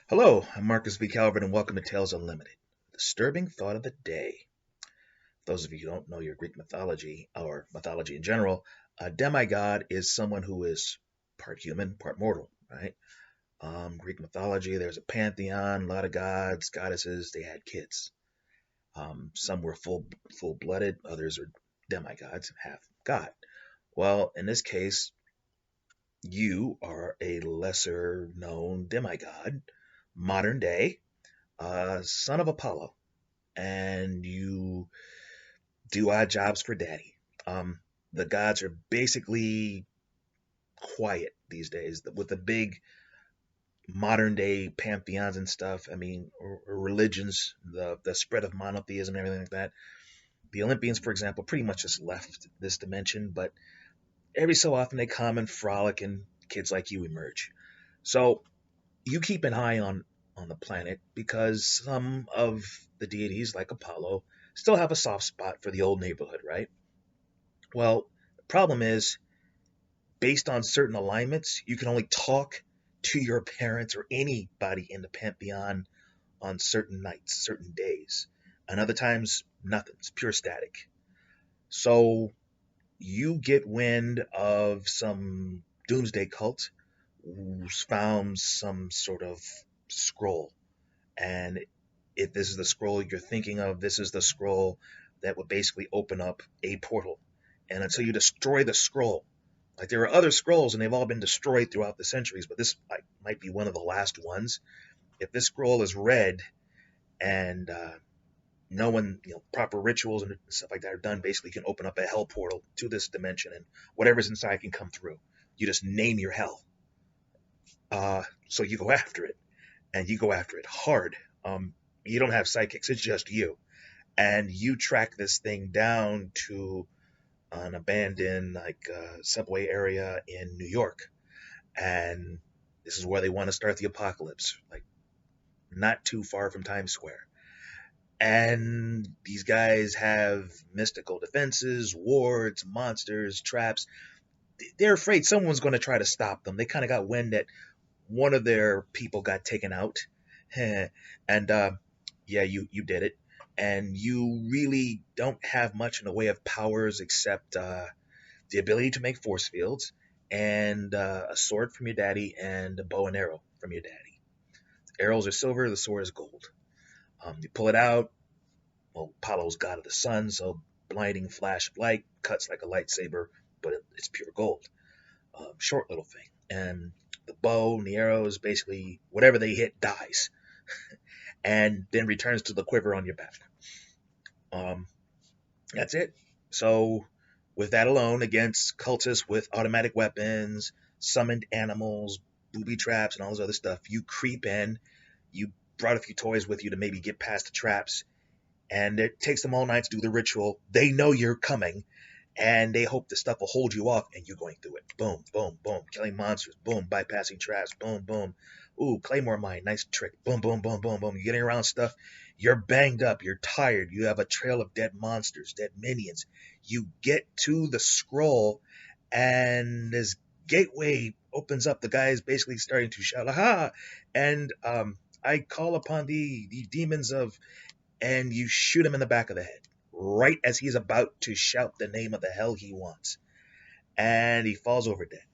Hello, I'm Marcus V. Calvert, and welcome to Tales Unlimited. Disturbing thought of the day. Those of you who don't know your Greek mythology, or mythology in general, a demigod is someone who is part human, part mortal, right? Greek mythology, there's a pantheon, a lot of gods, goddesses, they had kids. Some were full-blooded, others are demigods, half god. Well, in this case, you are a lesser known demigod, modern day, son of Apollo, and you do odd jobs for daddy. The gods are basically quiet these days with the big modern day pantheons and stuff. I mean, or religions, the spread of monotheism and everything like that. The Olympians, for example, pretty much just left this dimension, but every so often they come and frolic, and kids like you emerge. So you keep an eye on the planet because some of the deities, like Apollo, still have a soft spot for the old neighborhood, right? Well, the problem is, based on certain alignments, you can only talk to your parents or anybody in the pantheon on certain nights, certain days. And other times, nothing. It's pure static. So you get wind of some doomsday cult who's found some sort of scroll. And if this is the scroll you're thinking of, this is the scroll that would basically open up a portal. And until you destroy the scroll, like there are other scrolls and they've all been destroyed throughout the centuries, but this might be one of the last ones. If this scroll is read and no one, proper rituals and stuff like that are done, basically you can open up a hell portal to this dimension and whatever's inside can come through. You just name your hell. So you go after it, and you go after it hard. You don't have psychics; it's just you, and you track this thing down to an abandoned subway area in New York, and this is where they want to start the apocalypse, like not too far from Times Square. And these guys have mystical defenses, wards, monsters, traps. They're afraid someone's going to try to stop them. They kind of got wind that one of their people got taken out, and yeah, you did it, and you really don't have much in the way of powers except the ability to make force fields and a sword from your daddy and a bow and arrow from your daddy. The arrows are silver, the sword is gold. You pull it out. Well, Apollo's god of the sun, so blinding flash of light cuts like a lightsaber, but it's pure gold. Short little thing, and the bow and the arrows, basically whatever they hit dies, and then returns to the quiver on your back. Um, that's it. So, with that alone, against cultists with automatic weapons, summoned animals, booby traps, and all this other stuff, you creep in. You brought a few toys with you to maybe get past the traps, and it takes them all night to do the ritual. They know you're coming, and they hope the stuff will hold you off, and you're going through it. Boom, boom, boom, killing monsters. Boom, bypassing traps. Boom, boom. Ooh, Claymore mine, nice trick. Boom, boom, boom, boom, boom. You're getting around stuff. You're banged up. You're tired. You have a trail of dead monsters, dead minions. You get to the scroll, and this gateway opens up. The guy is basically starting to shout, "Aha!" And I call upon the demons of, and you shoot him in the back of the head right as he's about to shout the name of the hell he wants, and he falls over dead.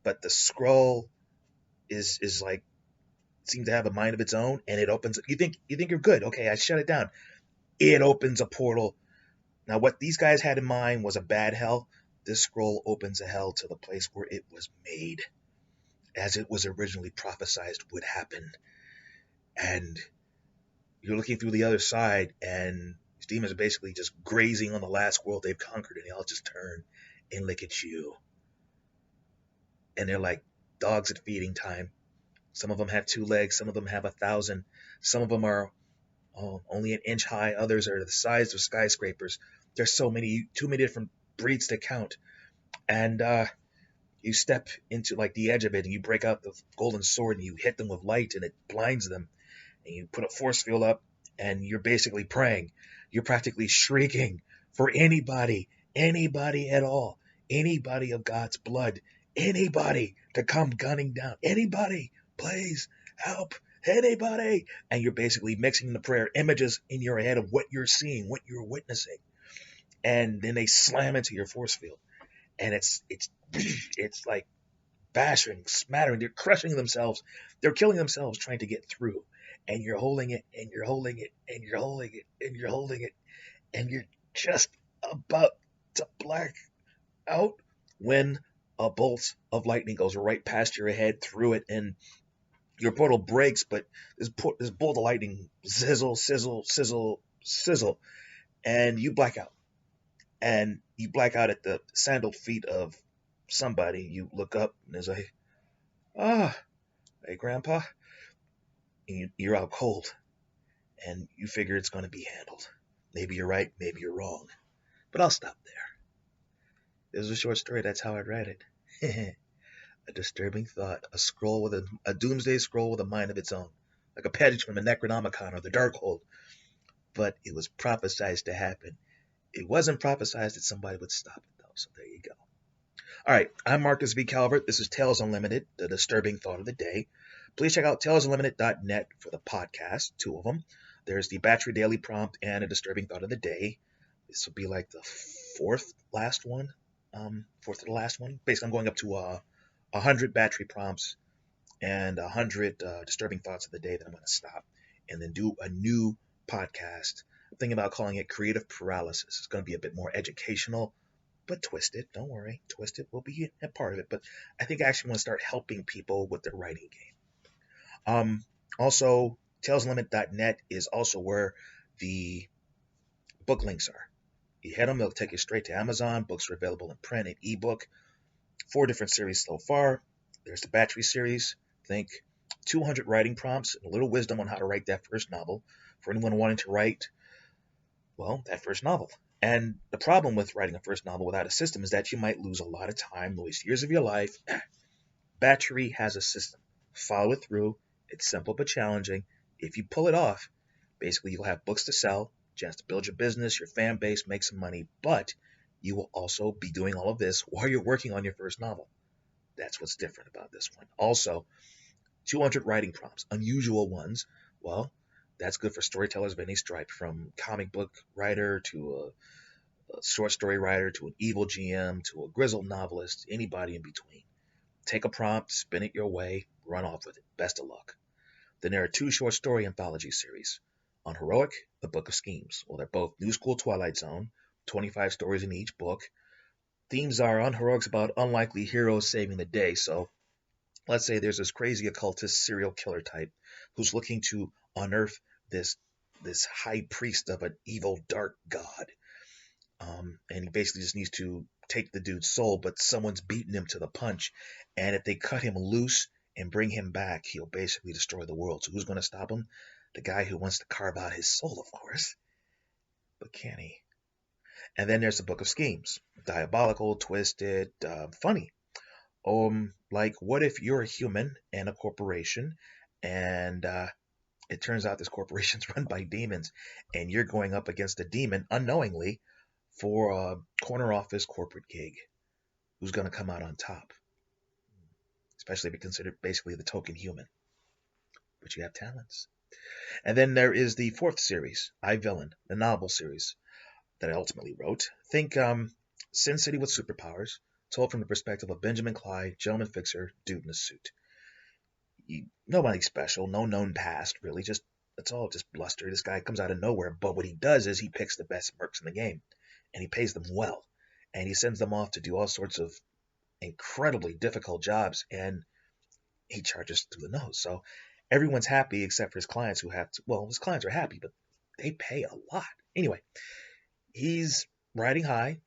But the scroll is like, seems to have a mind of its own, and it opens. You think you're good. Okay, I shut it down. It opens a portal. Now, what these guys had in mind was a bad hell. This scroll opens a hell to the place where it was made, as it was originally prophesied would happen. And you're looking through the other side, and these demons are basically just grazing on the last world they've conquered, and they all just turn and look at you. And they're like dogs at feeding time. Some of them have 2 legs, some of them have 1,000. Some of them are only an inch high, others are the size of skyscrapers. There's too many different breeds to count. And you step into like the edge of it, and you break out the golden sword, and you hit them with light, and it blinds them. And you put a force field up, and you're basically praying. You're practically shrieking for anybody at all, anybody of God's blood, anybody to come gunning down. Anybody, please help. hey, anybody, and you're basically mixing the prayer images in your head of what you're seeing, what you're witnessing, and then they slam into your force field, and it's it's like bashing, smattering. They're crushing themselves. They're killing themselves trying to get through. And you're holding it, and you're holding it, and you're holding it, and you're holding it, and you're just about to black out when a bolt of lightning goes right past your head, through it, and your portal breaks. But this bolt of lightning sizzle, sizzle, sizzle, sizzle, and you black out. And you black out at the sandaled feet of somebody. You look up, and there's a ah, hey, Grandpa. And you're out cold, and you figure it's going to be handled. Maybe you're right, maybe you're wrong, but I'll stop there. This is a short story. That's how I read it. A disturbing thought, a scroll with a doomsday scroll with a mind of its own, like a passage from the Necronomicon or the Darkhold. But it was prophesized to happen. It wasn't prophesized that somebody would stop it, though. So there you go. All right, I'm Marcus V. Calvert. This is Tales Unlimited, the disturbing thought of the day. Please check out talesunlimited.net for the podcast, 2 of them. There's the Battery Daily Prompt and a disturbing thought of the day. This will be like the fourth to the last one. Basically, I'm going up to 100 battery prompts and 100 disturbing thoughts of the day that I'm going to stop and then do a new podcast. I'm thinking about calling it Creative Paralysis. It's going to be a bit more educational, but twisted. Don't worry. Twisted will be a part of it. But I think I actually want to start helping people with their writing game. Also, talesunlimited.net is also where the book links are. You hit them, they'll take you straight to Amazon. Books are available in print and ebook. 4 different series so far. There's the Battery series. Think 200 writing prompts and a little wisdom on how to write that first novel for anyone wanting to write, well, that first novel. And the problem with writing a first novel without a system is that you might lose a lot of time, waste years of your life. Battery has a system. Follow it through. It's simple but challenging. If you pull it off, basically you'll have books to sell, chance to build your business, your fan base, make some money, but you will also be doing all of this while you're working on your first novel. That's what's different about this one. Also, 200 writing prompts, unusual ones. Well, that's good for storytellers of any stripe, from comic book writer to a short story writer to an evil GM to a grizzled novelist, anybody in between. Take a prompt, spin it your way, run off with it. Best of luck. Then there are 2 short story anthology series. Unheroic, The Book of Schemes. Well, they're both New School Twilight Zone, 25 stories in each book. Themes are Unheroic's about unlikely heroes saving the day. So let's say there's this crazy occultist serial killer type who's looking to unearth this high priest of an evil dark god. And he basically just needs to take the dude's soul, but someone's beaten him to the punch. And if they cut him loose and bring him back, he'll basically destroy the world. So who's going to stop him? The guy who wants to carve out his soul, of course. But can he? And then there's the Book of Schemes. Diabolical, twisted, funny. Like, what if you're a human and a corporation, and it turns out this corporation's run by demons, and you're going up against a demon unknowingly for a corner office corporate gig. Who's going to come out on top? Especially if you're considered basically the token human. But you have talents. And then there is the 4th series, I, Villain, the novel series that I ultimately wrote. Think Sin City with superpowers, told from the perspective of Benjamin Clyde, gentleman fixer, dude in a suit. Nobody special, no known past, really. It's all just bluster. This guy comes out of nowhere, but what he does is he picks the best mercs in the game, and he pays them well, and he sends them off to do all sorts of incredibly difficult jobs, and he charges through the nose. So everyone's happy except for his clients, who have to, well, his clients are happy, but they pay a lot. Anyway, he's riding high,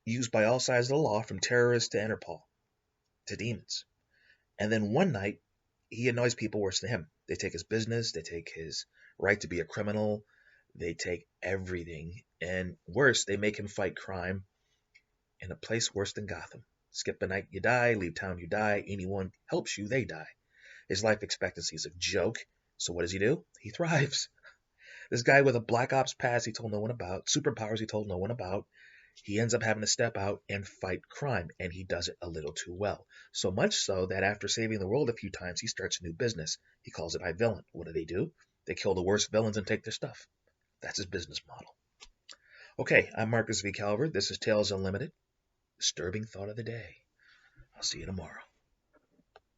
used by all sides of the law, from terrorists to Interpol to demons. And then one night, he annoys people worse than him. They take his business, they take his right to be a criminal, they take everything. And worse, they make him fight crime in a place worse than Gotham. Skip a night, you die. Leave town, you die. Anyone helps you, they die. His life expectancy is a joke. So what does he do? He thrives. This guy with a Black Ops past he told no one about, superpowers he told no one about, He ends up having to step out and fight crime, and he does it a little too well. So much so that after saving the world a few times, he starts a new business. He calls it iVillain. What do? They kill the worst villains and take their stuff. That's his business model. Okay, I'm Marcus V. Calvert. This is Tales Unlimited. Disturbing thought of the day. I'll see you tomorrow.